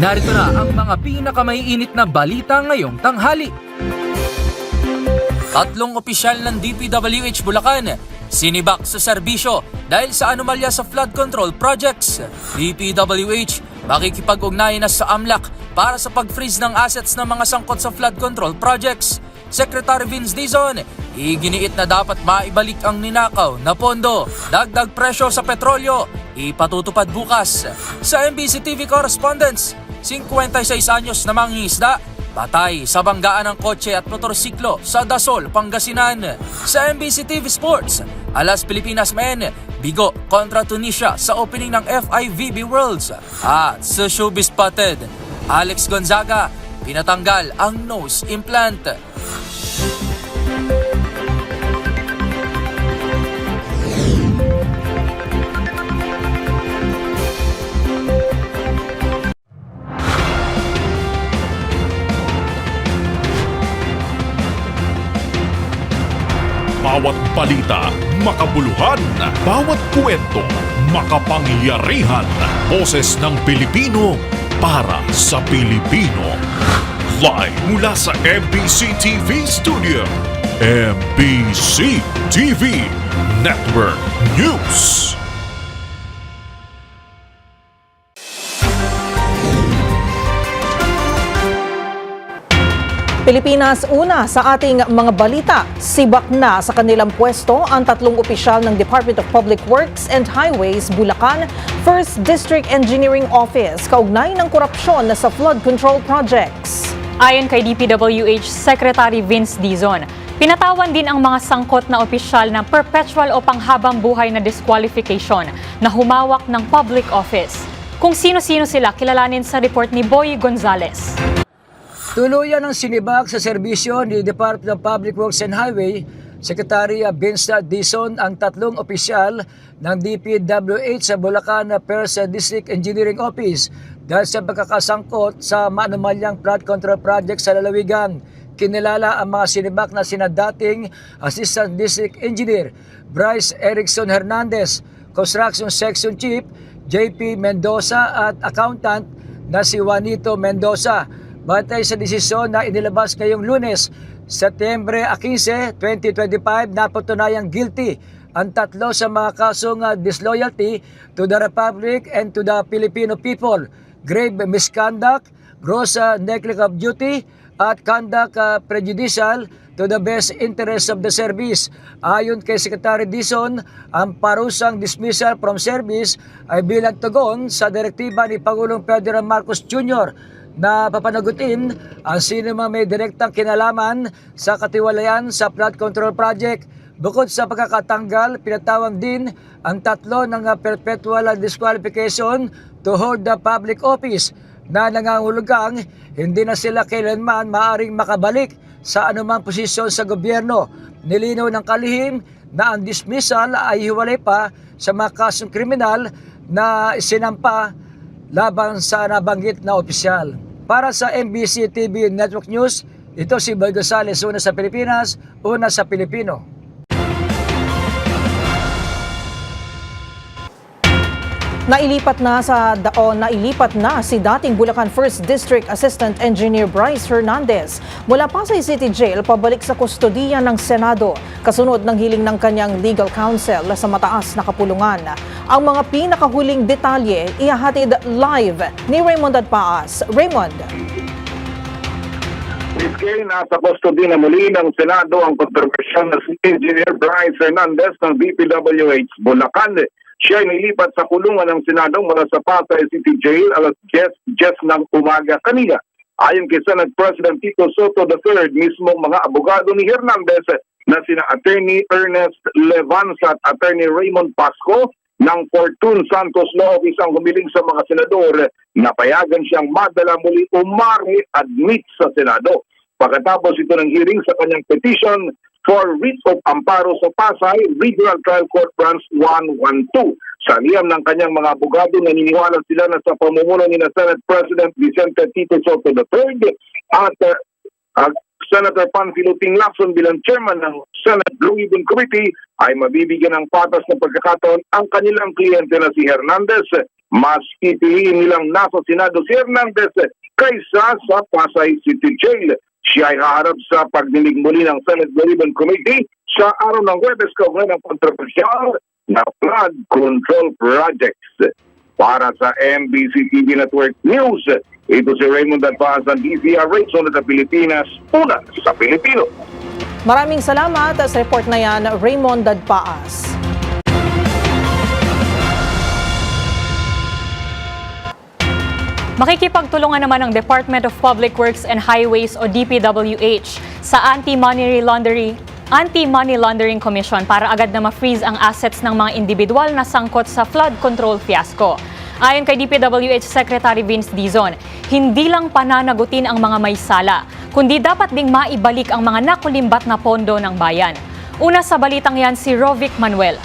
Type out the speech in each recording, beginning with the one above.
Narito na ang mga pinakamaiinit na balita ngayong tanghali. Tatlong opisyal ng DPWH Bulacan sinibak sa serbisyo dahil sa anomalya sa flood control projects. DPWH makikipag-ugnayan na sa AMLAC para sa pag-freeze ng assets ng mga sangkot sa flood control projects. Secretary Vince Dizon, iginiit na dapat maibalik ang ninakaw na pondo. Dagdag presyo sa petrolyo, ipatutupad bukas. Sa MBC TV correspondents, 56 anyos na mangingisda, patay sa banggaan ng kotse at motorsiklo sa Dasol, Pangasinan. Sa MBC TV Sports, Alas Pilipinas Men, bigo kontra Tunisia sa opening ng FIVB Worlds. At sa Showbiz Spotted, Alex Gonzaga, pinatanggal ang nose implant. Bawat balita, makabuluhan. Bawat kwento, makapangyarihan. Boses ng Pilipino para sa Pilipino. Live mula sa MBC TV Studio. MBC TV Network News. Pilipinas una sa ating mga balita. Sibak na sa kanilang pwesto ang tatlong opisyal ng Department of Public Works and Highways Bulacan 1st District Engineering Office kaugnay ng korupsyon sa flood control projects. Ayon kay DPWH Secretary Vince Dizon, pinatawan din ang mga sangkot na opisyal ng perpetual o panghabang buhay na disqualification na humawak ng public office. Kung sino-sino sila, kilalanin sa report ni Boy Gonzales. Tuluyan ang sinibak sa serbisyo ni Department of Public Works and Highway, Secretary Vince Dizon ang tatlong opisyal ng DPWH sa Bulacan 1st District Engineering Office dahil sa pagkakasangkot sa maanomalyang flood control project sa lalawigan. Kinilala ang mga sinibak na sina dating Assistant District Engineer Bryce Erickson Hernandez, Construction Section Chief JP Mendoza at Accountant na si Juanito Mendoza. Batay sa desisyon na inilabas ngayong Lunes, Setyembre 15, 2025, napatunayang guilty ang tatlo sa mga kasong disloyalty to the Republic and to the Filipino people, grave misconduct, gross neglect of duty, at conduct prejudicial to the best interest of the service. Ayon kay Secretary Dizon, ang parusang dismissal from service ay bilang tugon sa direktiba ni Pangulong Ferdinand Marcos Jr. na papanagutin ang sino mang may direktang kinalaman sa katiwalayan sa flood control project. Bukod sa pagkakatanggal, pinatawag din ang tatlo ng perpetual disqualification to hold the public office na nangangahulugang hindi na sila kailanman maaaring makabalik sa anumang posisyon sa gobyerno. Nilinaw ng kalihim na ang dismissal ay hiwalay pa sa mga kasong kriminal na isinampa laban sa nabanggit na opisyal. Para sa MBC TV Network News, ito si Boy Gonzales, una sa Pilipinas, una sa Pilipino. Nailipat na si dating Bulacan 1st District Assistant Engineer Bryce Hernandez mula Pasay City Jail pabalik sa kustodiya ng Senado kasunod ng hiling ng kanyang legal counsel sa mataas na kapulungan. Ang mga pinakahuling detalye ihahatid live ni Raymond Adpaas. Raymond. Miski nasa kustodiya na muli ng Senado ang kontrobersyal na si Engineer Bryce Hernandez ng DPWH Bulacan. Siya ay nilipat sa kulungan ng Senado mula sa Pasay City Jail alas 10 ng umaga kanina. Ayon kay Senate President Tito Soto III, mismong mga abogado ni Hernandez na sina Attorney Ernest Levanza at Attorney Raymond Pasco ng Fortune Santos Law Office ang humiling sa mga senador na payagan siyang madala muli o ma-admit sa Senado. Pagkatapos ito ng hearing sa kanyang petition for writ of amparo sa Pasay Regional Trial Court Branch 112. Sa liham ng kanyang mga abogado, naniniwala sila na sa pamumuno ni Senate President Vicente Tito Soto III at Senator Panfilo Lacson bilang chairman ng Senate Blue Ribbon Committee ay mabibigyan ng patas na pagkakataon ang kanilang kliyente na si Hernandez mas pipiliin nilang nasa Senado si Hernandez kaysa sa Pasay City Jail. Siya ay haharap sa pagdinig muli ng Senate Blue Ribbon Committee sa araw ng Huwebes kaugnay ng kontrobersyal na flood control projects. Para sa MBC TV Network News, ito si Raymond Dadpaas ng DZRH sa Pilipinas, una sa Pilipino. Maraming salamat sa report na yan, Raymond Dadpaas. Makikipagtulungan naman ang Department of Public Works and Highways o DPWH sa Anti-Money Laundering Commission para agad na ma-freeze ang assets ng mga individual na sangkot sa flood control fiasco. Ayon kay DPWH Secretary Vince Dizon, hindi lang pananagutin ang mga may sala, kundi dapat ding maibalik ang mga nakulimbat na pondo ng bayan. Una sa balitang yan si Rovic Manuel.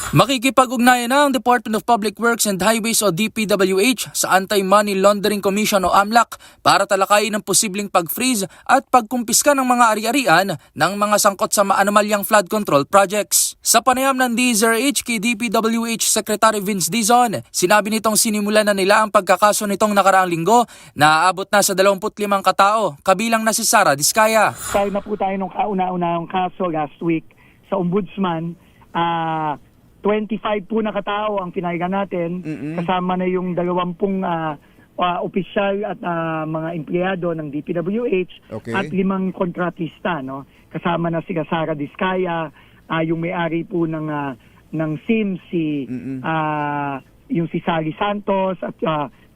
Makikipag-ugnayan na ang Department of Public Works and Highways o DPWH sa Anti-Money Laundering Commission o AMLAC para talakayin ang posibleng pag-freeze at pagkumpiska ng mga ari-arian ng mga sangkot sa maanomalyang flood control projects. Sa panayam ng DZRH kay DPWH Secretary Vince Dizon, sinabi nitong sinimulan na nila ang pagkakaso nitong nakaraang linggo na aabot na sa 25 katao, kabilang na si Sara Diskaya. Tayo na po tayo nung kauna-unahang kaso last week sa Ombudsman. 25 po na katao ang pinahiga natin, kasama na yung 20 opisyal at mga empleyado ng DPWH at 5 kontratista, no? Kasama na si Sara Diskaya, yung may-ari po ng SIM, yung si Sally Santos at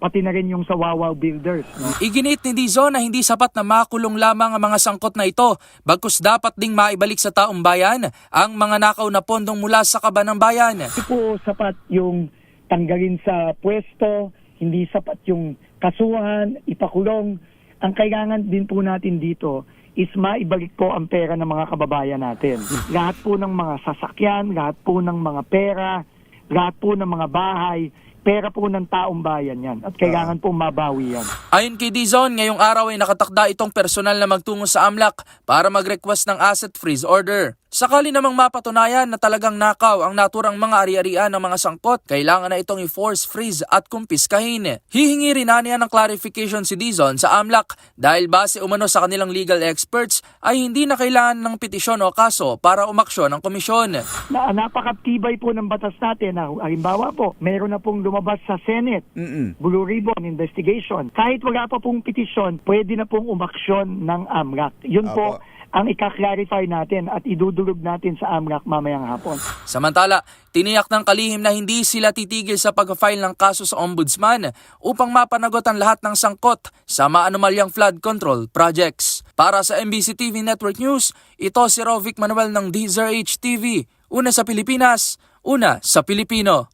pati na rin yung sa Wawaw Builders. No? Iginit ni Dizon na hindi sapat na makulong lamang ang mga sangkot na ito, bagkus dapat ding maibalik sa taong bayan ang mga nakaw na pondong mula sa kaban ng bayan. Hindi po sapat yung tanggalin sa pwesto, hindi sapat yung kasuhan, ipakulong. Ang kailangan din po natin dito is maibalik po ang pera ng mga kababayan natin. Lahat po ng mga sasakyan, lahat po ng mga pera, lahat po ng mga bahay, pera po ng taong bayan yan at kailangan po mabawi yan. Ayon kay Dizon, ngayong araw ay nakatakda itong personal na magtungo sa AMLAC para mag-request ng asset freeze order. Sakali namang mapatunayan na talagang nakaw ang naturang mga ari-arian ng mga sangkot, kailangan na itong i-force freeze at kumpiskahin. Hihingi rin niya ng clarification si Dizon sa AMLAC dahil base umano sa kanilang legal experts ay hindi na kailangan ng petisyon o kaso para umaksyon ng komisyon. Napakatibay po ng batas natin. Halimbawa po, meron na pong lumabas sa Senate, Blue Ribbon investigation. Kahit wala pa pong petisyon, pwede na pong umaksyon ng AMLAC. Yun po ang ika-clarify natin at idudulog natin sa AMLAC mamayang hapon. Samantala, tiniyak ng kalihim na hindi sila titigil sa pag-file ng kaso sa Ombudsman upang mapanagot ang lahat ng sangkot sa maanomalyang flood control projects. Para sa MBC TV Network News, ito si Rovic Manuel ng DZRH TV. Una sa Pilipinas, una sa Pilipino.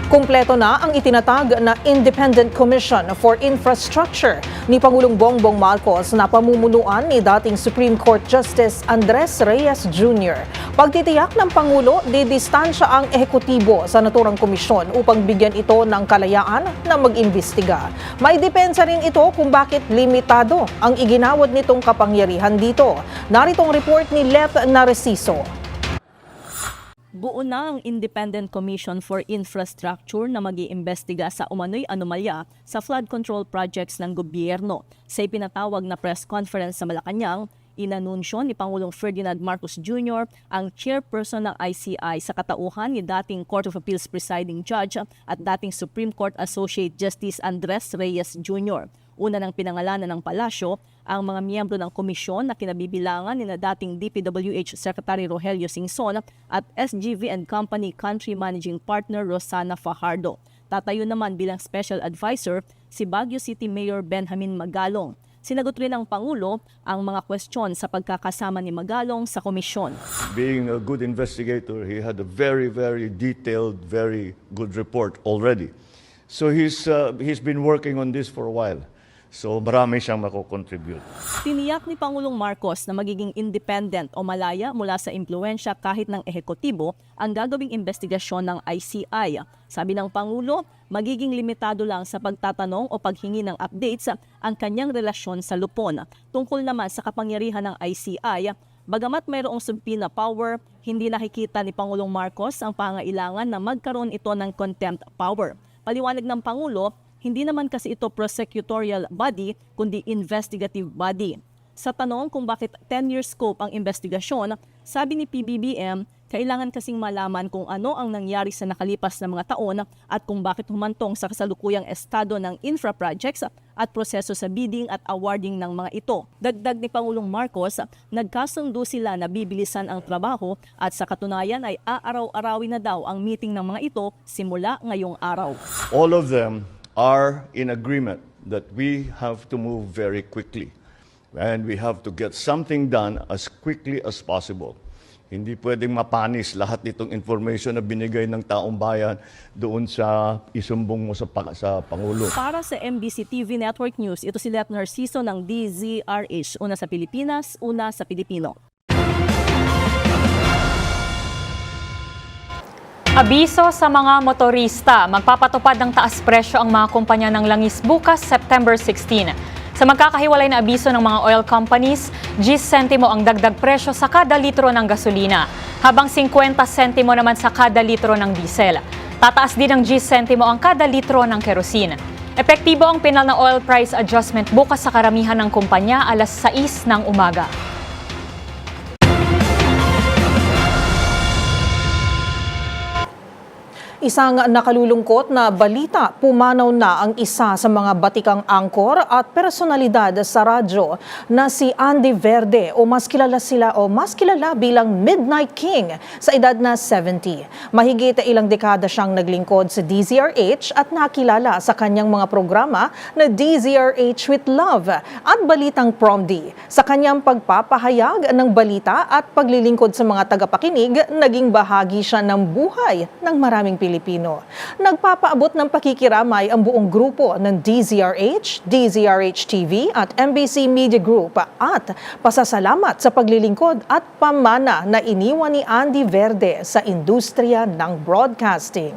Kumpleto na ang itinatag na Independent Commission for Infrastructure ni Pangulong Bongbong Marcos na pamumunuan ni dating Supreme Court Justice Andres Reyes Jr. Pagtitiyak ng Pangulo, didistansya ang ehekutibo sa naturang komisyon upang bigyan ito ng kalayaan na mag-imbestiga. May depensa rin ito kung bakit limitado ang iginawad nitong kapangyarihan dito. Narito ang report ni Leth Narciso. Buo na ang Independent Commission for Infrastructure na mag-iimbestiga sa umano'y anomalya sa flood control projects ng gobyerno. Sa ipinatawag na press conference sa Malacanang, inanunsyo ni Pangulong Ferdinand Marcos Jr. ang chairperson ng ICI sa katauhan ni dating Court of Appeals Presiding Judge at dating Supreme Court Associate Justice Andres Reyes Jr. Una ng pinangalanan ng palasyo ang mga miyembro ng komisyon na kinabibilangan ni na dating DPWH Secretary Rogelio Singson at SGV and Company Country Managing Partner Rosana Fajardo. Tatayo naman bilang special advisor si Baguio City Mayor Benjamin Magalong. Sinagot rin ng Pangulo ang mga kwestiyon sa pagkakasama ni Magalong sa komisyon. Being a good investigator, he had a very, very detailed, very good report already. So he's been working on this for a while. So marami siyang mako-contribute. Tiniyak ni Pangulong Marcos na magiging independent o malaya mula sa impluwensya kahit ng ehekutibo ang gagawing investigasyon ng ICI. Sabi ng Pangulo, magiging limitado lang sa pagtatanong o paghingi ng updates ang kanyang relasyon sa lupon. Tungkol naman sa kapangyarihan ng ICI, Bagamat mayroong subpoena power, hindi nakikita ni Pangulong Marcos ang pangailangan na magkaroon ito ng contempt power. Paliwanag ng Pangulo, hindi naman kasi ito prosecutorial body kundi investigative body. Sa tanong kung bakit 10-year scope ang investigasyon, sabi ni PBBM, kailangan kasing malaman kung ano ang nangyari sa nakalipas na mga taon at kung bakit humantong sa kasalukuyang estado ng infra projects at proseso sa bidding at awarding ng mga ito. Dagdag ni Pangulong Marcos, nagkasundo sila na bibilisan ang trabaho at sa katunayan ay aaraw-arawin na daw ang meeting ng mga ito simula ngayong araw. All of them are in agreement that we have to move very quickly and we have to get something done as quickly as possible. Hindi pwedeng mapanis lahat nitong information na binigay ng taong bayan doon sa isumbong mo sa Pangulo. Para sa MBC TV Network News, ito si Lieutenant Narciso ng DZRH. Una sa Pilipinas, una sa Pilipino. Abiso sa mga motorista, magpapatupad ng taas presyo ang mga kumpanya ng langis bukas September 16. Sa magkakahiwalay na abiso ng mga oil companies, 10 sentimo ang dagdag presyo sa kada litro ng gasolina, habang 50 sentimo naman sa kada litro ng diesel. Tataas din ng 10 sentimo ang kada litro ng kerosene. Epektibo ang pinal na oil price adjustment bukas sa karamihan ng kumpanya alas 6 ng umaga. Isang nakalulungkot na balita, pumanaw na ang isa sa mga batikang angkor at personalidad sa radyo na si Andy Verde o mas kilala bilang Midnight King sa edad na 70. Mahigit ilang dekada siyang naglingkod sa DZRH at nakilala sa kanyang mga programa na DZRH with Love at Balitang Prom D. Sa kanyang pagpapahayag ng balita at paglilingkod sa mga tagapakinig, naging bahagi siya ng buhay ng maraming Pilipino. Nagpapaabot ng pakikiramay ang buong grupo ng DZRH, DZRH TV at MBC Media Group at pasasalamat sa paglilingkod at pamana na iniwan ni Andy Verde sa industriya ng broadcasting.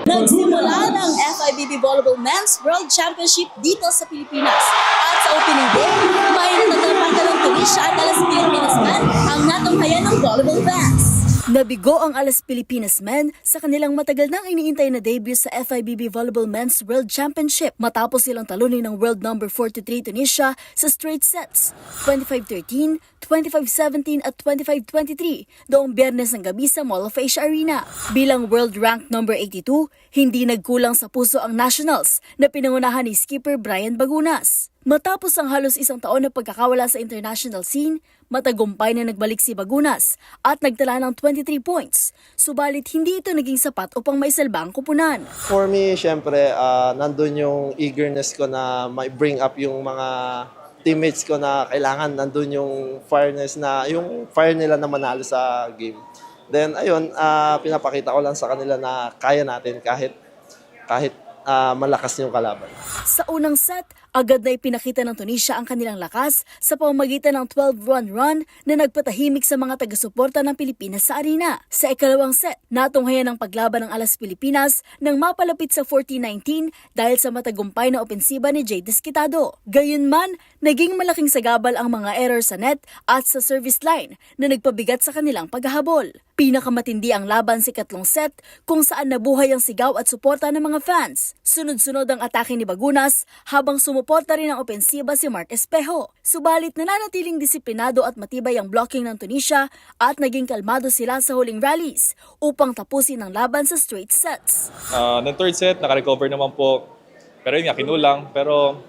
Nagsimula ng FIVB Volleyball Men's World Championship dito sa Pilipinas. At sa opening day, may natatrapakan ng Tunisia at Alas Pilipinas Men ang natunghayan ng volleyball fans. Nabigo ang Alas Pilipinas Men sa kanilang matagal nang iniintay na debut sa FIVB Volleyball Men's World Championship matapos silang talunin ng world number 43 Tunisia sa straight sets 25-13, 25-17 at 25-23 noong Biyernes ng gabi sa Mall of Asia Arena. Bilang world rank number 82, hindi nagkulang sa puso ang nationals na pinangunahan ni skipper Brian Bagunas. Matapos ang halos isang taon na pagkakawala sa international scene, matagumpay na nagbalik si Bagunas at nagtala ng 23 points. Subalit hindi ito naging sapat upang maisalba ang kupunan. For me, syempre, nandun yung eagerness ko na bring up yung mga teammates ko na kailangan nandun yung fireness na, yung fire nila na manalo sa game. Then, ayun, pinapakita ko lang sa kanila na kaya natin kahit malakas yung kalaban. Sa unang set, agad na ipinakita ng Tunisia ang kanilang lakas sa pamamagitan ng 12-run run na nagpatahimik sa mga taga-suporta ng Pilipinas sa arena. Sa ikalawang set, natunghayan ang paglaban ng Alas Pilipinas nang mapalapit sa 14-19 dahil sa matagumpay na opensiba ni Jay Desquitado. Gayunman, naging malaking sagabal ang mga error sa net at sa service line na nagpabigat sa kanilang paghahabol. Pinakamatindi ang laban sa ikatlong set kung saan nabuhay ang sigaw at suporta ng mga fans. Sunod-sunod ang atake ni Bagunas habang sumuporta rin ang opensiba si Mark Espejo. Subalit nananatiling disiplinado at matibay ang blocking ng Tunisia at naging kalmado sila sa huling rallies upang tapusin ang laban sa straight sets. Noong third set, nakarecover naman po. Pero yun nga, kinulang. Pero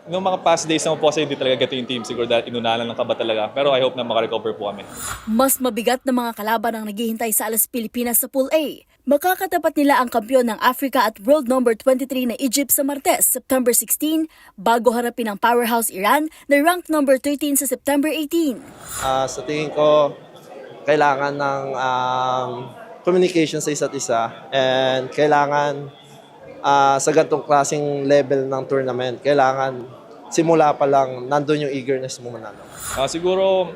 noong mga past days naman po kasi hindi talaga gato yung team. Siguro dahil inunahan lang ng kaba talaga. Pero I hope na makarecover po kami. Mas mabigat na mga kalaban ang naghihintay sa Alas Pilipinas sa Pool A. Makakatapat nila ang kampyon ng Africa at world number 23 na Egypt sa Martes, September 16, bago harapin ang powerhouse Iran na ranked number 13 sa September 18. Sa tingin ko, kailangan ng communication sa isa't isa and kailangan sa ganitong klaseng level ng tournament, kailangan simula pa lang nandun yung eagerness mo manalo. Siguro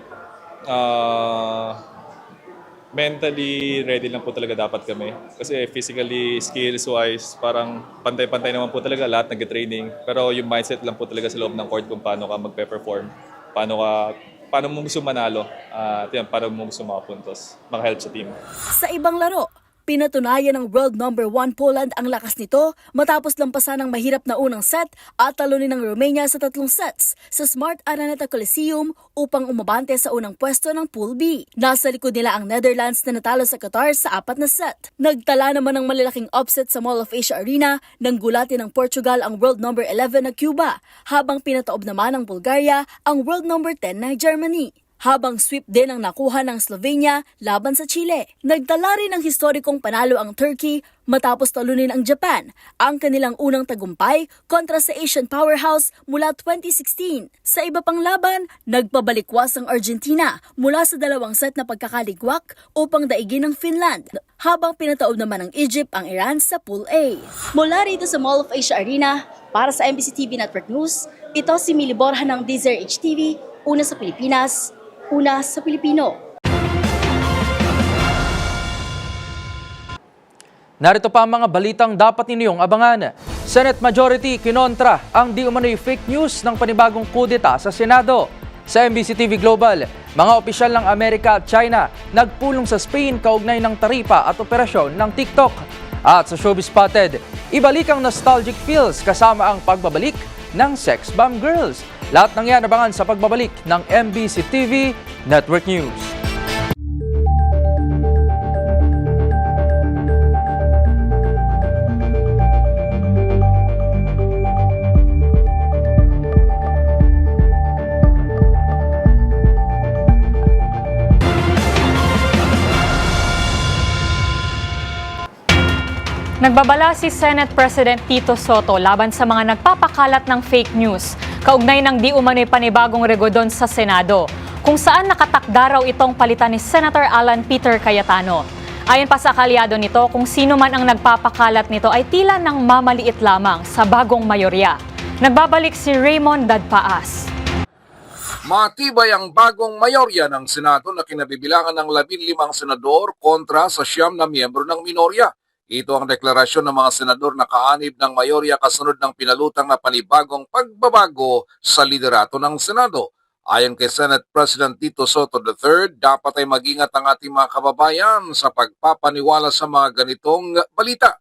Mentally ready lang po talaga dapat kami. Kasi physically, skills-wise, parang pantay-pantay naman po talaga lahat nag-training. Pero yung mindset lang po talaga sa loob ng court kung paano ka magpe-perform, paano mo gusto manalo, at yan, paano mo gusto makapuntos, maka-help sa team. Sa ibang laro, pinatunayan ng world number 1 Poland ang lakas nito matapos lampasan ng mahirap na unang set at talunin ng Romania sa 3 sets sa Smart Araneta Coliseum upang umabante sa unang pwesto ng Pool B. Nasa likod nila ang Netherlands na natalo sa Qatar sa 4 na set. Nagtala naman ng malalaking upset sa Mall of Asia Arena nang gulatin ng Portugal ang world number 11 na Cuba, habang pinataob naman ng Bulgaria ang world number 10 na Germany. Habang sweep din ang nakuha ng Slovenia laban sa Chile. Nagtala rin ng historikong panalo ang Turkey matapos talunin ang Japan, ang kanilang unang tagumpay kontra sa Asian powerhouse mula 2016. Sa iba pang laban, nagpabalikwas ang Argentina mula sa 2 set na pagkakaligwak upang daigin ng Finland, habang pinataob naman ng Egypt ang Iran sa Pool A. Mula rito sa Mall of Asia Arena, para sa MBC TV Network News, ito si Mili Borja ng DZRH TV, una sa Pilipinas, una sa Pilipino. Narito pa ang mga balitang dapat ninyong abangan. Senate Majority kinontra ang di umano'y fake news ng panibagong kudeta sa Senado. Sa MBC TV Global, mga opisyal ng Amerika at China nagpulong sa Spain kaugnay ng taripa at operasyon ng TikTok. At sa Showbiz Spotted, ibalik ang nostalgic feels kasama ang pagbabalik ng Sex Bomb Girls. Lahat ng yan abangan sa pagbabalik ng MBC TV Network News. Nagbabala si Senate President Tito Soto laban sa mga nagpapakalat ng fake news kaugnay ng di umano'y panibagong regodon sa Senado, kung saan nakatakda raw itong palitan ni Senator Alan Peter Cayetano. Ayon pa sa kalyado nito, kung sino man ang nagpapakalat nito ay tila ng mamaliit lamang sa bagong mayorya. Nagbabalik si Raymond Dadpaas. Matibay ang bagong mayorya ng Senado na kinabibilangan ng 15 senador kontra sa 9 na miyembro ng minorya. Ito ang deklarasyon ng mga senador na kaanib ng mayorya kasunod ng pinalutang na panibagong pagbabago sa liderato ng Senado. Ayon kay Senate President Tito Soto III, dapat ay mag-ingat ang ating mga kababayan sa pagpapaniwala sa mga ganitong balita.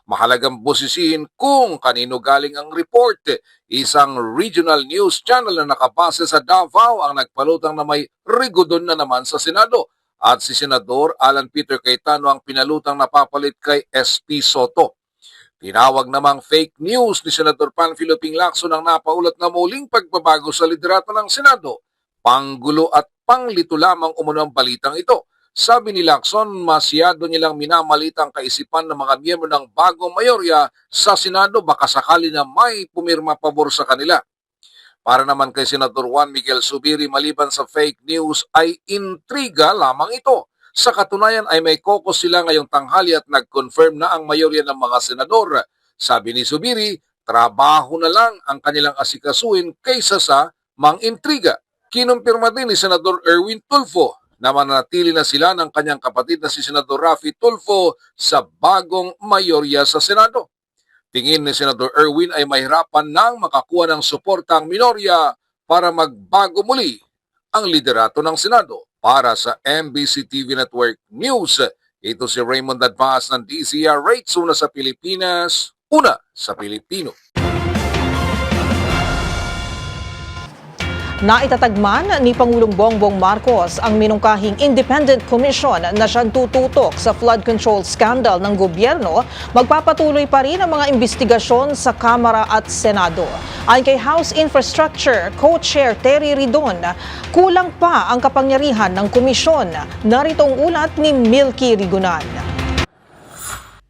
Mahalagang busisihin kung kanino galing ang report. Isang regional news channel na nakabase sa Davao ang nagpalutang na may rigodon na naman sa Senado. At si Senador Alan Peter Cayetano ang pinalutang napapalit kay SP Soto. Tinawag namang fake news ni Senador Panfilo Ping Lacson ang napaulat na muling pagbabago sa liderato ng Senado. Panggulo at panglito lamang umano ang balitang ito. Sabi ni Lacson, masyado nilang minamalit ang kaisipan ng mga miyembro ng bagong mayorya sa Senado, baka sakali na may pumirma pabor sa kanila. Para naman kay Senador Juan Miguel Zubiri, maliban sa fake news ay intriga lamang ito. Sa katunayan ay may caucus sila ngayong tanghali at nag-confirm na ang mayorya ng mga senador. Sabi ni Zubiri, trabaho na lang ang kanilang asikasuhin kaysa sa mang-intriga. Kinumpirma din ni Senador Erwin Tulfo na manatili na sila ng kanyang kapatid na si Senador Raffy Tulfo sa bagong mayorya sa Senado. Tingin ni Senador Erwin ay mahirapan nang makakuha ng suporta ang minorya para magbago muli ang liderato ng Senado. Para sa MBC TV Network News, ito si Raymond Dadpaas ng DZRH, una sa Pilipinas, una sa Pilipino. Naitatagman ni Pangulong Bongbong Marcos ang minungkahing Independent Commission na siyang tututok sa flood control scandal ng gobyerno. Magpapatuloy pa rin ang mga investigasyon sa Kamara at Senado. Ayon kay House Infrastructure Co-Chair Terry Ridon, kulang pa ang kapangyarihan ng komisyon. Narito ang ulat ni Milky Rigunan.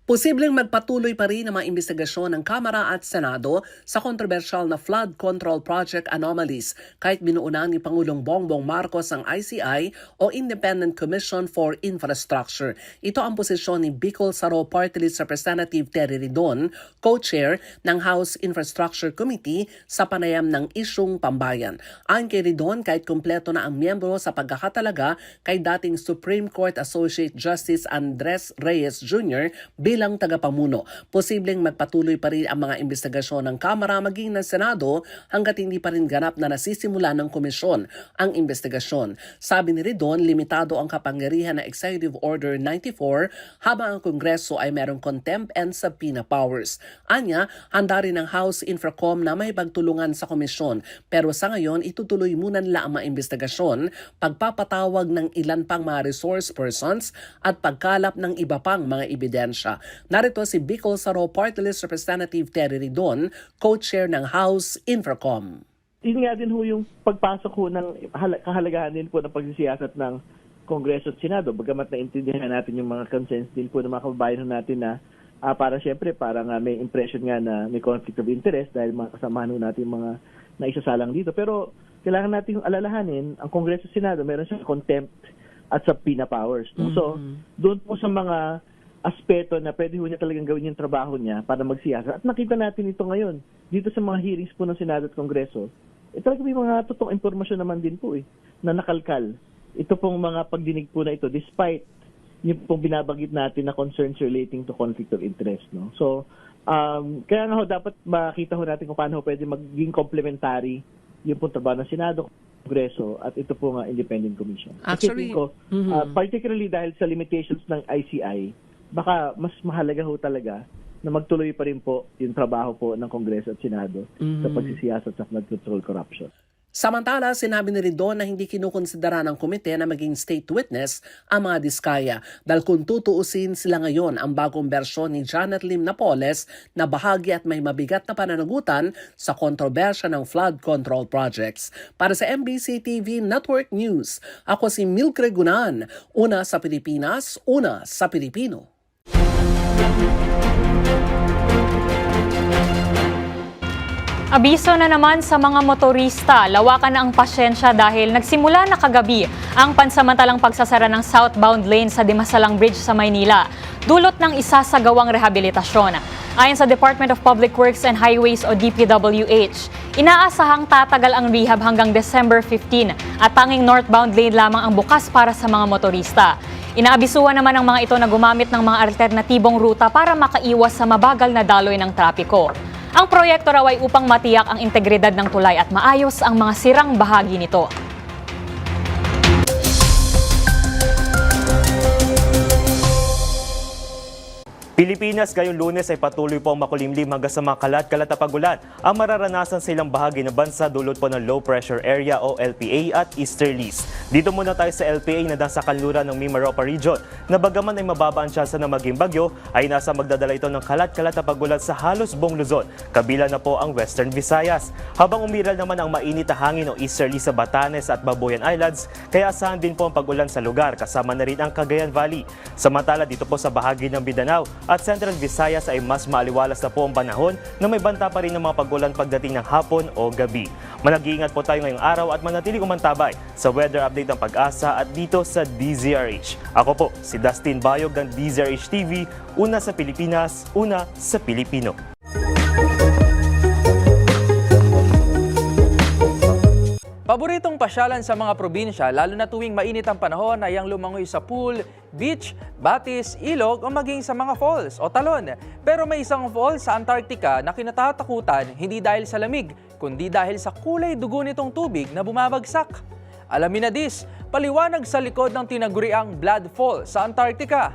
Posibleng magpatuloy pa rin ang mga investigasyon ng Kamara at Senado sa kontrobersyal na flood control project anomalies kahit binuunan ni Pangulong Bongbong Marcos ang ICI o Independent Commission for Infrastructure. Ito ang posisyon ni Bicol Saro Party List Representative Terry Ridon, co-chair ng House Infrastructure Committee sa panayam ng isyung pambayan. Ayon kay Ridon, kahit kumpleto na ang miyembro sa pagkakatalaga kay dating Supreme Court Associate Justice Andres Reyes Jr. bilang tagapamuno, posibleng magpatuloy pa rin ang mga investigasyon ng Kamara maging ng Senado hanggat hindi pa rin ganap na nasisimula ng komisyon ang investigasyon. Sabi ni Ridon, limitado ang kapangyarihan ng Executive Order 94 habang ang Kongreso ay merong contempt and subpoena powers. Anya, handa rin ang House Infracom na may pagtulungan sa komisyon pero sa ngayon itutuloy muna nila ang mga investigasyon, pagpapatawag ng ilan pang mga resource persons at pagkalap ng iba pang mga ebidensya. Narito si Bicol Saro Party List Representative Terry Ridon, co-chair ng House Infracom. Yun nga din ho yung pagpasok ho ng kahalagahan din po ng pagsisiyasat ng Kongreso at Senado. Bagamat naintindihan natin yung mga concerns din po ng mga kababayan natin na para siyempre parang may impression nga na may conflict of interest dahil mga kasamahan ho natin mga naisasalang dito. Pero kailangan natin alalahanin, ang Kongreso at Senado meron siyang contempt at subpoena powers. No? So, doon po sa mga aspeto na pwede ho niya talagang gawin yung trabaho niya para magsiyasa. At nakita natin ito ngayon, dito sa mga hearings po ng Senado at Kongreso, talaga may mga totoong impormasyon naman din po na nakalkal. Ito pong mga pagdinig po na ito, despite yung pong binabagit natin na concerns relating to conflict of interest. No? So, kaya nga ho, dapat makita ho natin kung paano ho pwede maging complementary yung pong trabaho ng Senado, Kongreso, at ito po nga Independent Commission. Actually, ko, particularly dahil sa limitations ng ICI, baka mas mahalaga ho talaga na magtuloy pa rin po yung trabaho po ng Kongreso at Senado sa pagsisiyasat sa flood control corruption. Samantala, sinabi ni Ridon na hindi kinukonsidera ng komite na maging state witness ang mga diskaya dahil kung tutuusin sila ngayon ang bagong bersyon ni Janet Lim Napoles na bahagi at may mabigat na pananagutan sa kontrobersya ng flood control projects. Para sa MBC TV Network News, ako si Milk Regunan, una sa Pilipinas, una sa Pilipino. Abiso na naman sa mga motorista, lawakan na ang pasyensya dahil nagsimula na kagabi ang pansamantalang pagsasara ng southbound lane sa Dimasalang Bridge sa Maynila, dulot ng isasagawang rehabilitasyon. Ayon sa Department of Public Works and Highways o DPWH, inaasahang tatagal ang rehab hanggang December 15 at tanging northbound lane lamang ang bukas para sa mga motorista. Inaabisuhan naman ang mga ito na gumamit ng mga alternatibong ruta para makaiwas sa mabagal na daloy ng trapiko. Ang proyekto raw ay upang matiyak ang integridad ng tulay at maayos ang mga sirang bahagi nito. Pilipinas ngayong Lunes ay patuloy po ang makulimlim hanggang sa mga kalat-kalat na pagulan ang mararanasan sa ilang bahagi ng bansa dulot po ng low pressure area o LPA at easterlies. Dito muna tayo sa LPA na nasa kanluran ng Mimaropa region na bagaman ay mababa ang tsansa na maging bagyo ay nasa magdadala ito ng kalat-kalat na pagulan sa halos buong Luzon, kabila na po ang Western Visayas. Habang umiral naman ang mainit na hangin o easterly sa Batanes at Babuyan Islands, kaya asahan din po ang pagulan sa lugar kasama na rin ang Cagayan Valley. Samantala dito po sa bahagi ng Mindanao at Central Visayas ay mas maaliwalas na po ang panahon na may banta pa rin ng mga pagulan pagdating ng hapon o gabi. Manag-iingat po tayo ngayong araw at manatili umantabay sa weather update ng Pag-asa at dito sa DZRH. Ako po si Dustin Bayog ng DZRH TV, una sa Pilipinas, una sa Pilipino. Paboritong pasyalan sa mga probinsya, lalo na tuwing mainit ang panahon, ay ang lumangoy sa pool, beach, batis, ilog o maging sa mga falls o talon. Pero may isang falls sa Antarctica na kinatatakutan hindi dahil sa lamig, kundi dahil sa kulay dugo nitong tubig na bumabagsak. Alamin na dis, paliwanag sa likod ng tinaguriang Blood Fall sa Antarctica.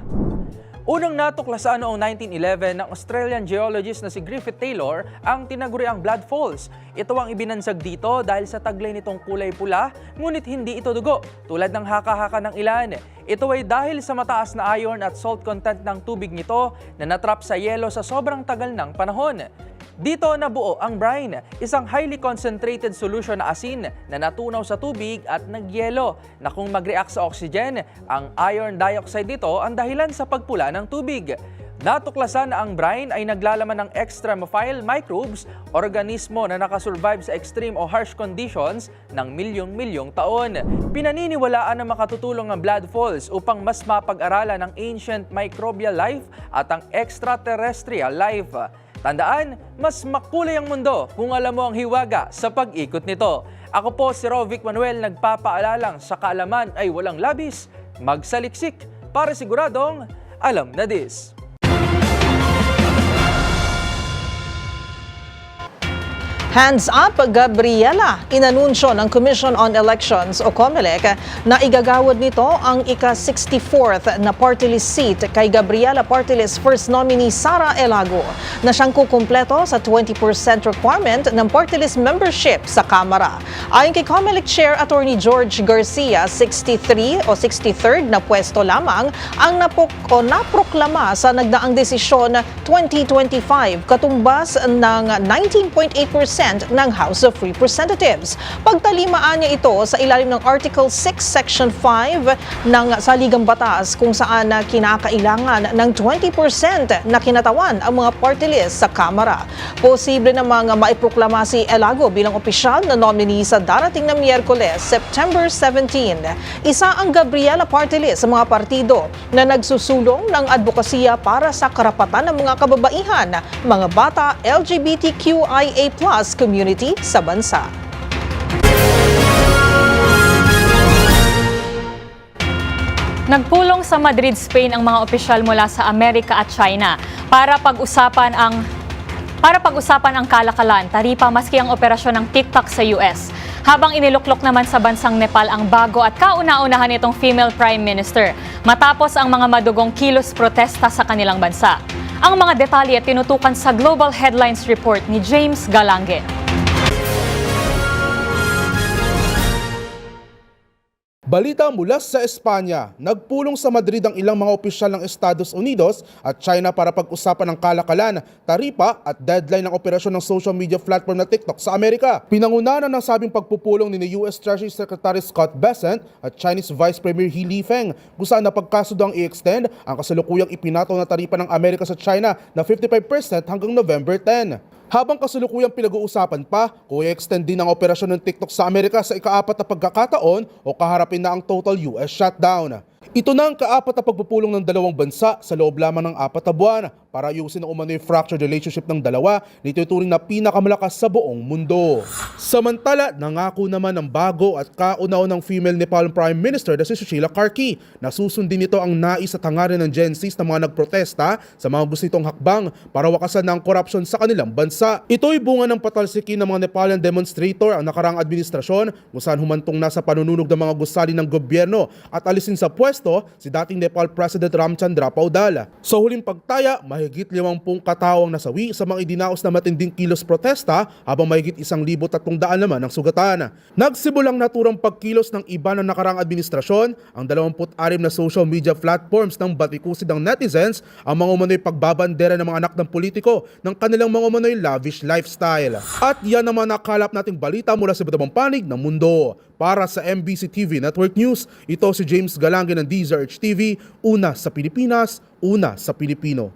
Unang natuklasan noong 1911 ng Australian geologist na si Griffith Taylor ang tinaguriang Blood Falls. Ito ang ibinansag dito dahil sa taglay nitong kulay pula, ngunit hindi ito dugo, tulad ng haka-haka ng ilan. Ito ay dahil sa mataas na iron at salt content ng tubig nito na natrap sa yelo sa sobrang tagal ng panahon. Dito nabuo ang brine, isang highly concentrated solution na asin na natunaw sa tubig at nagyelo na kung mag-react sa oxygen, ang iron dioxide nito ang dahilan sa pagpula ng tubig. Natuklasan na ang brine ay naglalaman ng extremophile microbes, organismo na nakasurvive sa extreme o harsh conditions ng milyong-milyong taon. Pinaniniwalaan na makatutulong ang blood falls upang mas mapag-aralan ang ancient microbial life at ang extraterrestrial life. Tandaan, mas makulay ang mundo kung alam mo ang hiwaga sa pag-ikot nito. Ako po si Rovic Manuel, nagpapaalalang sa kaalaman ay walang labis, magsaliksik para siguradong alam na this. Hands up, Gabriela! Inanunsyo ng Commission on Elections o COMELEC na igagawad nito ang ika-64th na party list seat kay Gabriela Party List First Nominee Sara Elago na siyang kukumpleto sa 20% requirement ng party list membership sa Kamara. Ayon kay COMELEC Chair Attorney George Garcia, 63 o 63rd na pwesto lamang ang naproklama sa nagdaang desisyon 2025, katumbas ng 19.8% ng House of Representatives. Pagtalimaan niya ito sa ilalim ng Article 6, Section 5 ng Saligang Batas kung saan kinakailangan ng 20% na kinatawan ang mga party list sa Kamara. Posible namang maiproklama si Elago bilang opisyal na nominee sa darating na Miyerkules, September 17. Isa ang Gabriela Party List sa mga partido na nagsusulong ng advokasya para sa karapatan ng mga kababaihan, mga bata, LGBTQIA+ community sa bansa. Nagpulong sa Madrid, Spain ang mga opisyal mula sa Amerika at China para pag-usapan ang kalakalan, taripa maski ang operasyon ng TikTok sa US. Habang iniluklok naman sa bansang Nepal ang bago at kauna-unahan itong female prime minister matapos ang mga madugong kilos protesta sa kanilang bansa. Ang mga detalye tinutukan sa Global Headlines Report ni James Galange. Balita mula sa Espanya, nagpulong sa Madrid ang ilang mga opisyal ng Estados Unidos at China para pag-usapan ang kalakalan, taripa at deadline ng operasyon ng social media platform na TikTok sa Amerika. Pinangunahan ng sabing pagpupulong ni US Treasury Secretary Scott Bessent at Chinese Vice Premier He Lifeng, kung saan napagkasundo ang i-extend ang kasalukuyang ipinataw na taripa ng Amerika sa China na 55% hanggang November 10. Habang kasalukuyang pinag-uusapan pa kung i-extend din ang operasyon ng TikTok sa Amerika sa ika-4 na pagkakataon o kaharapin na ang total US shutdown. Ito na ang ka-4 na pagpupulong ng dalawang bansa sa loob lamang ng 4 na buwan para ayusin ang umano'y fractured relationship ng dalawa na ituturing na pinakamalakas sa buong mundo. Samantala, nangako naman ng bago at kauna-unang female Nepal Prime Minister na si Sushila Karki na susundin nito ang nais at hangarin ng Gen Zs na mga nagprotesta sa mga gusto nitong hakbang para wakasan ng korupsyon sa kanilang bansa. Ito'y bunga ng patalsikin ng mga Nepalian demonstrator ang nakarang administrasyon kung saan humantong na sa panununog ng mga gusali ng gobyerno at alisin sa pwesto si dating Nepal President Ramchandra Paudal. Sa huling pagtaya, mahigit 50 katao ang nasawi sa mga idinaos na matinding kilos protesta habang mahigit 1,300 naman ang sugatan. Nagsimulang naturang pagkilos ng iba ng nakarang administrasyon ang 26 na social media platforms ng batikusid ng netizens ang mga umano'y pagbabandera ng mga anak ng politiko ng kanilang mga umano'y lavish lifestyle. At yan naman nakalap nating balita mula sa iba't ibang panig ng mundo. Para sa MBC TV Network News, ito si James Galange ng DZRH TV, una sa Pilipinas, una sa Pilipino.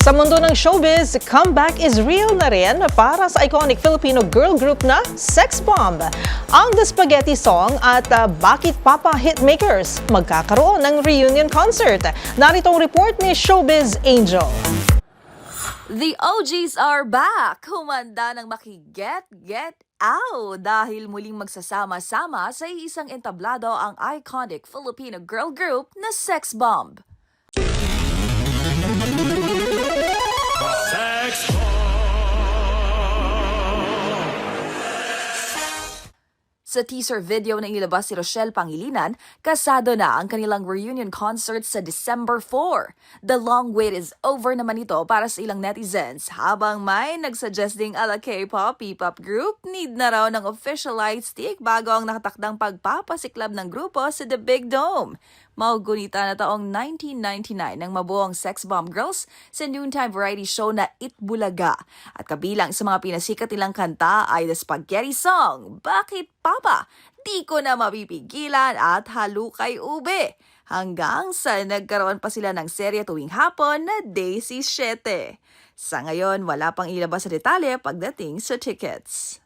Sa mundo ng showbiz, comeback is real na rin para sa iconic Filipino girl group na Sex Bomb. Ang The Spaghetti Song at Bakit Papa Hitmakers magkakaroon ng reunion concert. Narito ang report ni Showbiz Angel. The OGs are back! Humanda ng maki-get out dahil muling magsasama-sama sa isang entablado ang iconic Filipino girl group na Sex Bomb. Sa teaser video na ilabas si Rochelle Pangilinan, kasado na ang kanilang reunion concert sa December 4. The long wait is over naman ito para sa ilang netizens, habang may nagsuggest ding ala K-pop, P-pop group, need na raw ng official light stick bago ang nakatakdang pagpapasiklab ng grupo sa The Big Dome. Maugunita na taong 1999 nang mabuo ang Sex Bomb Girls sa noontime variety show na Itbulaga. At kabilang sa mga pinasikat nilang kanta ay The Spaghetti Song, Bakit Papa, di ko na mapipigilan at halukay ube. Hanggang sa nagkaroon pa sila ng serye tuwing hapon na Daisy 7. Sa ngayon, wala pang ilabas sa detalye pagdating sa tickets.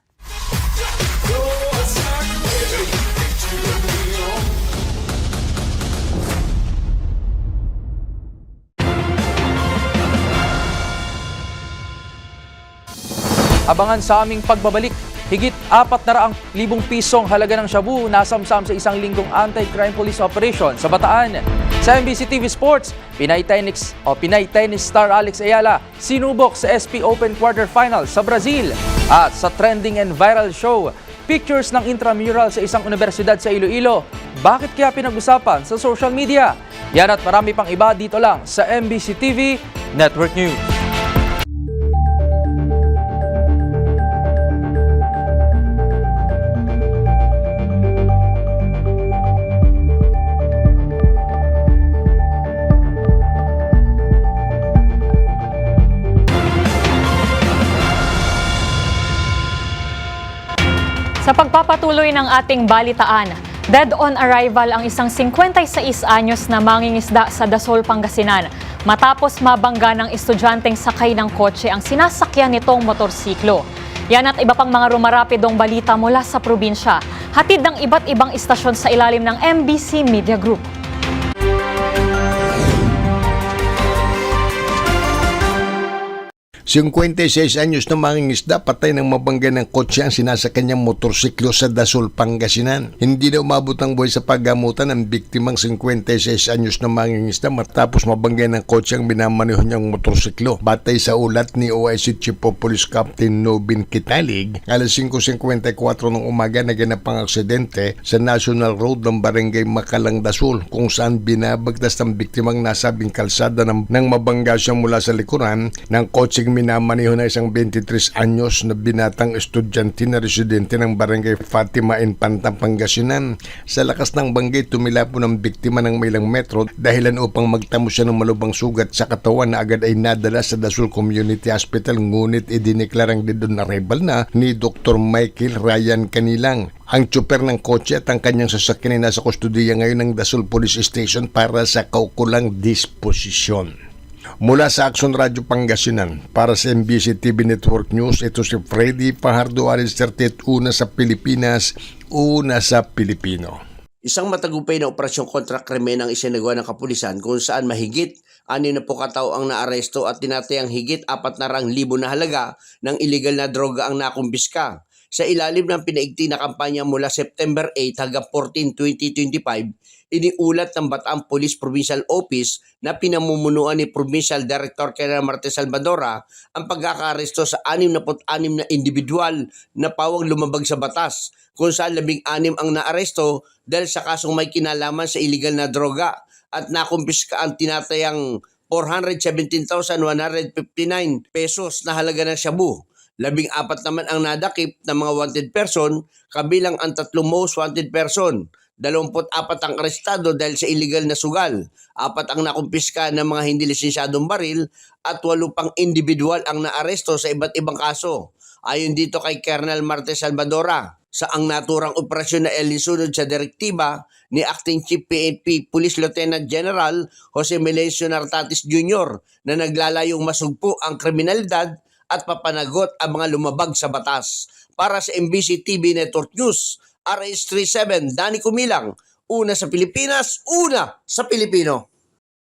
Abangan sa aming pagbabalik, higit 400,000 pisong halaga ng shabu nasamsam sa isang linggong anti-crime police operation sa Bataan. Sa MBC TV Sports, Pinay tennis star Alex Ayala sinubok sa SP Open Quarterfinal sa Brazil. At sa trending and viral show, pictures ng intramural sa isang universidad sa Iloilo. Bakit kaya pinag-usapan sa social media? Yan at marami pang iba dito lang sa MBC TV Network News. Sa pagpapatuloy ng ating balitaan, dead on arrival ang isang 56 anyos na mangingisda sa Dasol, Pangasinan matapos mabangga ng estudyanteng sakay ng kotse ang sinasakyan nitong motorsiklo. Yan at iba pang mga rumarapidong balita mula sa probinsya. Hatid ng iba't ibang istasyon sa ilalim ng MBC Media Group. 56 anyos na mangingisda patay ng mabangga ng kotse ang sinasakyan niyang motorsiklo sa Dasol, Pangasinan. Hindi na umabot ang buhay sa paggamutan ang biktimang 56 anyos na mangingisda matapos mabangga ng kotse ang minamaneho niyang motorsiklo. Batay sa ulat ni OIC Chief of Police Captain Nobin Kitalig, alas 5:54 ng umaga naganap ang aksidente sa National Road ng Barangay Makalang, Dasol, kung saan binabagtas ng biktimang nasabing kalsada nang mabangga siya mula sa likuran ng kotseng minamaneho na isang 23 anyos na binatang estudyante na residente ng Barangay Fatima in Pantang, Pangasinan. Sa lakas ng banggay, tumilapo ng biktima ng may ilang metro dahilan upang magtamo siya ng malubang sugat sa katawan na agad ay nadala sa Dasol Community Hospital, ngunit idineklarang dead-on arrival na ni Dr. Michael Ryan Kanilang. Ang tsuper ng kotse at ang kanyang sasakyan ay nasa kustudiya ngayon ng Dasol Police Station para sa kaukulang disposisyon. Mula sa Action Radio Pangasinan, para sa MBC TV Network News, ito si Freddy Fajardo, Aris 31 sa Pilipinas, una sa Pilipino. Isang matagupay na operasyon kontra krimen ang isinagawa ng kapulisan kung saan mahigit 6 katao ang naaresto at tinatayang higit 400,000 na halaga ng illegal na droga ang nakumbiska. Sa ilalim ng pinaigting na kampanya mula September 8 hanggang 14, 2025, iniulat ng Bataan Police Provincial Office na pinamumunuan ni Provincial Director Colonel Marte Salvadora ang pagkakaaresto sa 66 na individual na pawang lumabag sa batas, kung saan 16 ang naaresto dahil sa kasong may kinalaman sa illegal na droga at nakumpiska ang tinatayang 417,159 pesos na halaga ng shabu. 14 naman ang nadakip ng mga wanted person, kabilang ang 3 most wanted person. 24 ang arestado dahil sa illegal na sugal. 4 ang nakumpiska ng mga hindi lisensyadong baril at 8 pang individual ang naaresto sa iba't ibang kaso. Ayon dito kay Colonel Marte Salvadora, sa ang naturang operasyon na elinsunod sa direktiba ni Acting Chief PNP Police Lieutenant General Jose Melencio Nartatis Jr. na naglalayong masugpo ang kriminalidad at papanagot ang mga lumabag sa batas. Para sa MBC TV Network News, RH37, Danny Kumilang, una sa Pilipinas, una sa Pilipino.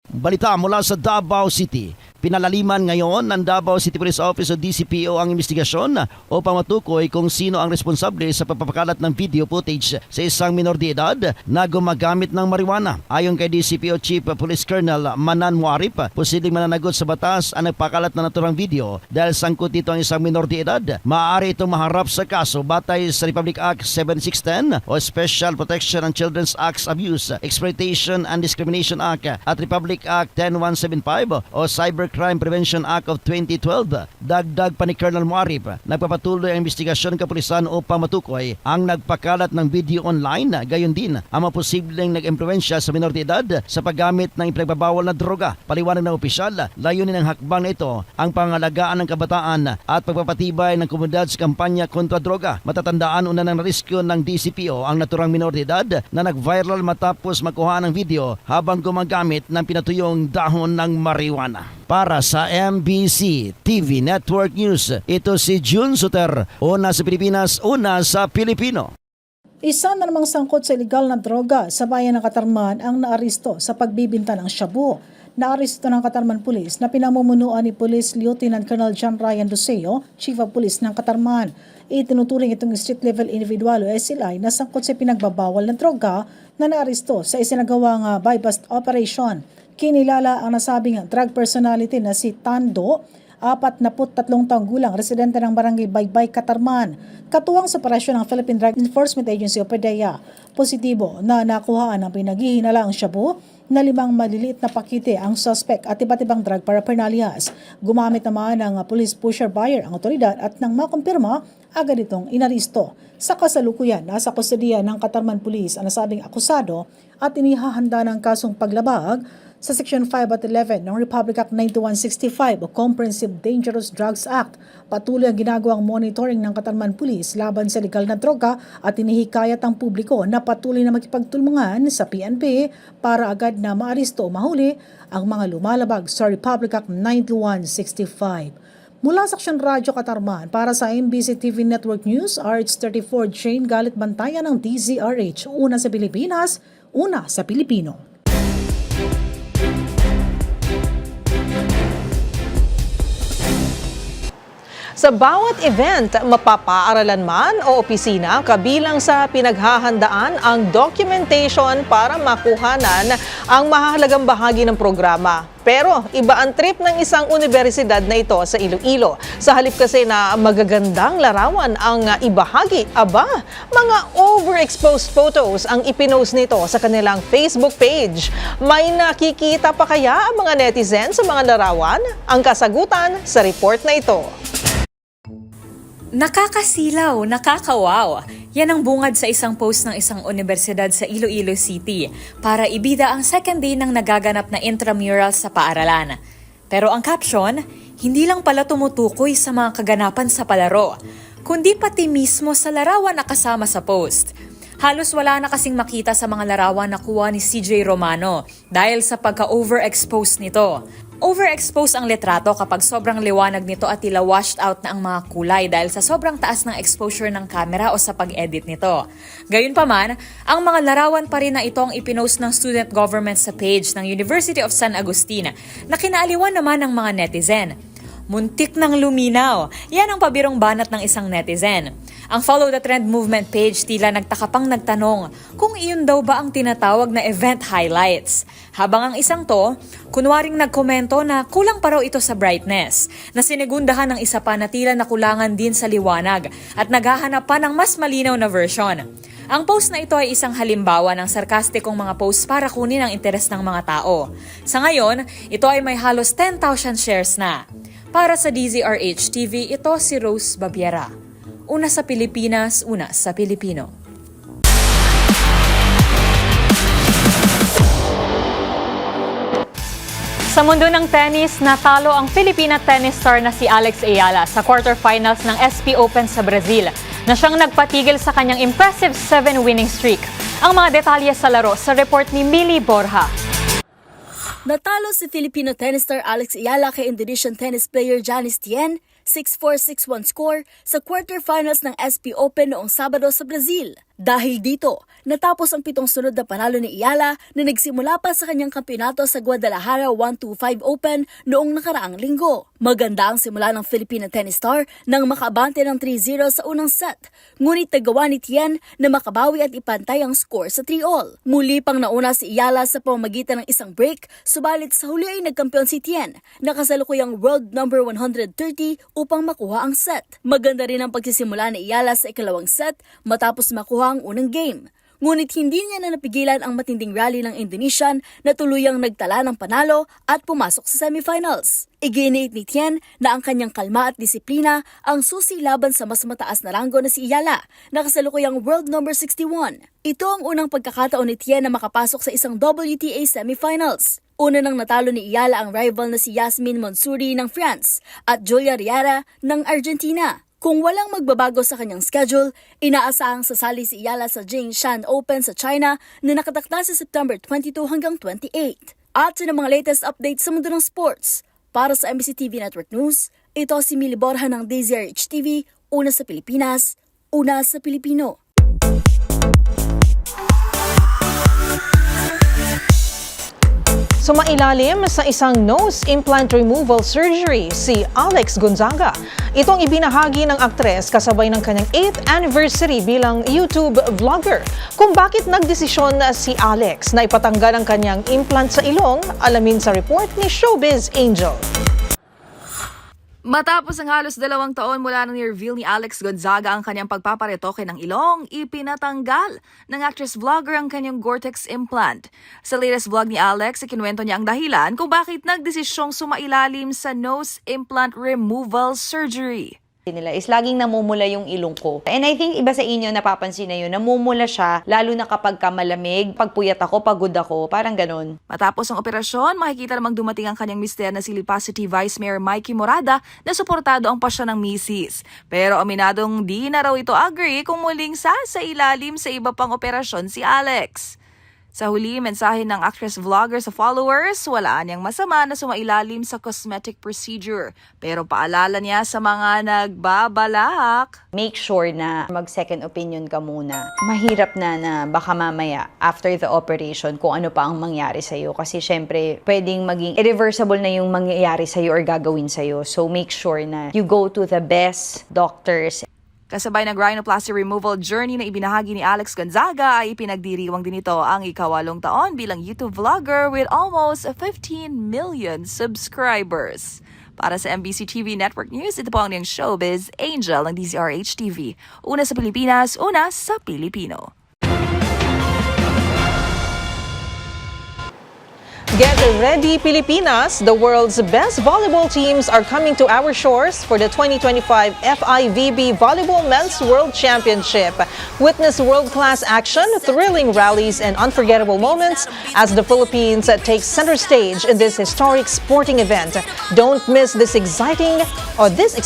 Balita mula sa Davao City. Pinalaliman ngayon ng Davao City Police Office o DCPO ang investigasyon upang matukoy kung sino ang responsable sa pagpapakalat ng video footage sa isang minor de edad na gumagamit ng marijuana. Ayon kay DCPO Chief Police Colonel Manan Muarip, posibleng mananagot sa batas ang nagpakalat na naturang video dahil sangkot dito ang isang minor de edad. Maaari itong maharap sa kaso batay sa Republic Act 7610 o Special Protection on Children's Acts Abuse, Exploitation and Discrimination Act at Republic Act 10175 o Cyber Crime Prevention Act of 2012. Dagdag pa ni Colonel Muarib, nagpapatuloy ang investigasyon ng kapulisan upang matukoy ang nagpakalat ng video online, gayon din ang mga posibleng nag-impluwensya sa minor de edad sa paggamit ng ipinagbabawal na droga. Paliwanag ng opisyal, layunin ng hakbang na ito ang pangalagaan ng kabataan at pagpapatibay ng komunidad sa kampanya kontra droga. Matatandaan una ng riskyo ng DCPO ang naturang minor de edad na nag-viral matapos makuha ng video habang gumagamit ng pinatuyong dahon ng marijuana. Para sa MBC TV Network News, ito si June Suter, una sa Pilipinas, una sa Pilipino. Isa na namang sangkot sa illegal na droga sa bayan ng Katarman ang naaresto sa pagbibinta ng shabu. Naaresto ng Katarman Police na pinamumunuan ni Police Lieutenant Colonel John Ryan Doseo, Chief of Police ng Katarman. Itinuturing itong street-level individual o SLI na sangkot sa pinagbabawal ng droga na naaresto sa isinagawang buy-bust operation. Kinilala ang nasabing drug personality na si Tando, 43 taong gulang, residente ng Barangay Baybay, Katarman. Katuwang sa operasyon ng Philippine Drug Enforcement Agency o PDEA. Positibo na nakuhaan ang pinaghihinalaang shabu na 5 maliliit na pakite ang suspect at iba't ibang drug paraphernalias. Gumamit naman ng police pusher buyer ang otoridad at nang makumpirma, agad itong inaristo. Sa kasalukuyan, nasa kustodiya ng Katarman Police ang nasabing akusado at inihahanda ng kasong paglabag sa Section 5 at 11 ng Republic Act 9165 o Comprehensive Dangerous Drugs Act. Patuloy ang ginagawang monitoring ng Katarman Police laban sa legal na droga at inihikayat ang publiko na patuloy na makipagtulungan sa PNP para agad na maaresto o mahuli ang mga lumalabag sa Republic Act 9165. Mula sa Aksyon Radyo Katarman, para sa MBC TV Network News, RH34 Jane Galit Bantayan ng DZRH. Una sa Pilipinas, una sa Pilipino. Sa bawat event, mapapaaralan man o opisina, kabilang sa pinaghahandaan ang documentation para makuhanan ang mahalagang bahagi ng programa. Pero iba ang trip ng isang universidad na ito sa Iloilo. Sa halip kasi na magagandang larawan ang ibahagi, mga overexposed photos ang ipinost nito sa kanilang Facebook page. May nakikita pa kaya ang mga netizens sa mga larawan? Ang kasagutan sa report na ito. Nakakasilaw, nakakawaw. Yan ang bungad sa isang post ng isang universidad sa Iloilo City para ibida ang second day ng nagaganap na intramural sa paaralan. Pero ang caption, hindi lang pala tumutukoy sa mga kaganapan sa palaro, kundi pati mismo sa larawan na kasama sa post. Halos wala na kasing makita sa mga larawan na kuha ni CJ Romano dahil sa pagka-overexpose nito. Overexpose ang litrato kapag sobrang liwanag nito at tila washed out na ang mga kulay dahil sa sobrang taas ng exposure ng camera o sa pag-edit nito. Gayunpaman, ang mga larawan pa rin na ito ang ipinost ng student government sa page ng University of San Agustin na kinaaliwan naman ng mga netizen. Muntik ng luminaw. Yan ang pabirong banat ng isang netizen. Ang Follow the Trend movement page tila nagtakapang nagtanong kung iyon daw ba ang tinatawag na event highlights. Habang ang isang to, kunwaring nagkomento na kulang pa raw ito sa brightness, na sinigundahan ng isa pa na tila nakulangan din sa liwanag at naghahanap pa ng mas malinaw na version. Ang post na ito ay isang halimbawa ng sarkastikong mga posts para kunin ang interes ng mga tao. Sa ngayon, ito ay may halos 10,000 shares na. Para sa DZRH TV, ito si Rose Babiera. Una sa Pilipinas, una sa Pilipino. Sa mundo ng tennis, natalo ang Filipina tennis star na si Alex Ayala sa quarterfinals ng SP Open sa Brazil na siyang nagpatigil sa kanyang impressive 7-winning streak. Ang mga detalye sa laro sa report ni Millie Borja. Natalo si Filipino tennis star Alex Ayala kay Indonesian tennis player Janice Tien 6-4, 6-1 score sa quarterfinals ng SP Open noong Sabado sa Brazil. Dahil dito, natapos ang 7 sunod na panalo ni Ayala na nagsimula pa sa kanyang kampeonato sa Guadalajara 125 Open noong nakaraang linggo. Maganda ang simula ng Filipino tennis star nang makabante ng 3-0 sa unang set. Ngunit nagawa ni Tien na makabawi at ipantay ang score sa 3-all. Muli pang nauna si Ayala sa pamamagitan ng isang break, subalit sa huli ay nagkampiyon si Tien, nakasalukuyang world number 130 upang makuha ang set. Maganda rin ang pagsisimula ni Ayala sa ikalawang set matapos makuha ang unang game. Ngunit hindi niya na napigilan ang matinding rally ng Indonesian na tuluyang nagtala ng panalo at pumasok sa semifinals. Iginiit ni Tien na ang kanyang kalma at disiplina ang susi laban sa mas mataas na ranggo na si Ayala, na kasalukuyang world number 61. Ito ang unang pagkakataon ni Tien na makapasok sa isang WTA semifinals. Una nang natalo ni Ayala ang rival na si Yasmin Monsuri ng France at Julia Riara ng Argentina. Kung walang magbabago sa kanyang schedule, inaasahang sasali si Ayala sa Jingshan Open sa China na nakatakda sa September 22 hanggang 28. At sa mga latest updates sa mundo ng sports, para sa MBC TV Network News, ito si Mili Borja ng DZRH TV, una sa Pilipinas, una sa Pilipino. Sumailalim sa isang nose implant removal surgery si Alex Gonzaga. Itong ibinahagi ng aktres kasabay ng kanyang 8th anniversary bilang YouTube vlogger. Kung bakit nagdesisyon si Alex na ipatanggal ang kanyang implant sa ilong, alamin sa report ni Showbiz Angel. Matapos ang halos 2 taon mula nang ni-reveal ni Alex Gonzaga ang kanyang pagpaparetoke ng ilong, ipinatanggal ng actress-vlogger ang kanyang Gore-Tex implant. Sa latest vlog ni Alex, ikinuwento niya ang dahilan kung bakit nagdesisyong sumailalim sa nose implant removal surgery. Nila is laging namumula yung ilong ko. And I think iba sa inyo napapansin na yun, namumula siya lalo na kapag malamig, pagpuyat ako, pagod ako, parang ganun. Matapos ang operasyon, makikita namang dumating ang kanyang mister na si Lipa City Vice Mayor Mikey Morada na suportado ang pasya ng misis. Pero aminadong di na raw ito agree kung muling sasailalim sa iba pang operasyon si Alex. Sa huli, mensahe ng actress-vlogger sa followers, wala niyang masama na sumailalim sa cosmetic procedure. Pero paalala niya sa mga nagbabalak. Make sure na mag-second opinion ka muna. Mahirap na baka mamaya, after the operation, kung ano pa ang mangyari sa'yo. Kasi syempre, pwedeng maging irreversible na yung mangyayari sa'yo or gagawin sa'yo. So make sure na you go to the best doctors. Kasabay ng rhinoplasty removal journey na ibinahagi ni Alex Gonzaga ay ipinagdiriwang din ito ang ika-8 taon bilang YouTube vlogger with almost 15 million subscribers. Para sa MBC TV Network News, ito po ang niyang Showbiz Angel ng DZRH TV. Una sa Pilipinas, una sa Pilipino. Get ready, Pilipinas! The world's best volleyball teams are coming to our shores for the 2025 FIVB Volleyball Men's World Championship. Witness world-class action, thrilling rallies, and unforgettable moments as the Philippines takes center stage in this historic sporting event. Don't miss this excitement this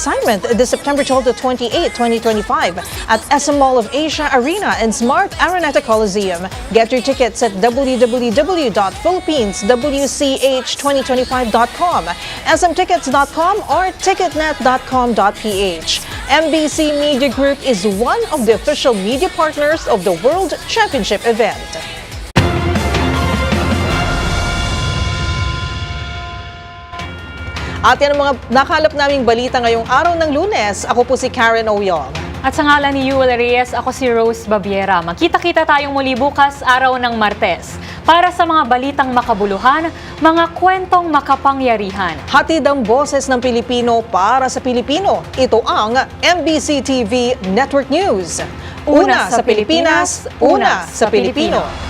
September 12 to 28, 2025 at SM Mall of Asia Arena and Smart Araneta Coliseum. Get your tickets at www.philippines.wch2025.com, smtickets.com or ticketnet.com.ph. MBC Media Group is one of the official media partners of the World Championship event. At yan ang mga nakalap naming balita ngayong araw ng Lunes. Ako po si Karen Oyong. At sa ngalan ni Yuel Reyes, ako si Rose Babiera. Magkita-kita tayong muli bukas, araw ng Martes. Para sa mga balitang makabuluhan, mga kwentong makapangyarihan. Hatid ang boses ng Pilipino para sa Pilipino. Ito ang MBC TV Network News. Una sa Pilipinas, una sa Pilipino.